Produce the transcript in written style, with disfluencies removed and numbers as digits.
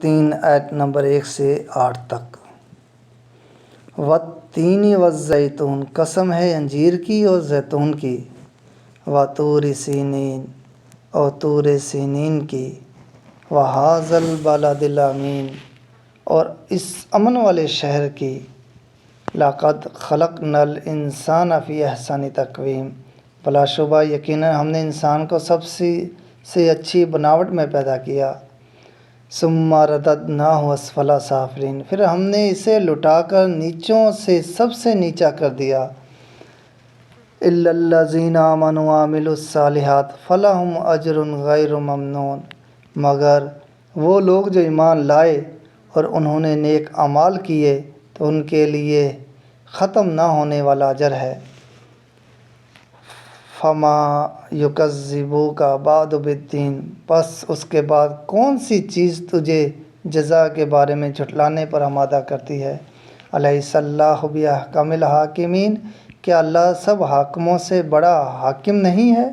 3 آیت نمبر 1 سے 8 تک۔ والتین والزیتون، قسم ہے انجیر کی اور زیتون کی، وطور سینین، اور طور سینین کی، وہذا البلد الامین، اور اس امن والے شہر کی، لقد خلقنا الانسان فی احسن تقویم، بلا شبہ یقیناً ہم نے انسان کو سب سے اچھی بناوٹ میں پیدا کیا، ثم رددناہ اسفل سافلین، پھر ہم نے اسے لٹا کر نیچوں سے سب سے نیچا کر دیا، الا الذین آمنوا وعملوا الصالحات فلہم اجر غیر ممنون، مگر وہ لوگ جو ایمان لائے اور انہوں نے نیک اعمال کیے تو ان کے لیے ختم نہ ہونے والا اجر ہے۔ فما یکذبک بعد بالدین، بس اس کے بعد کون سی چیز تجھے جزا کے بارے میں جھٹلانے پر آمادہ کرتی ہے؟ الیس اللہ باحکم الحاکمین، کیا اللہ سب حاکموں سے بڑا حاکم نہیں ہے؟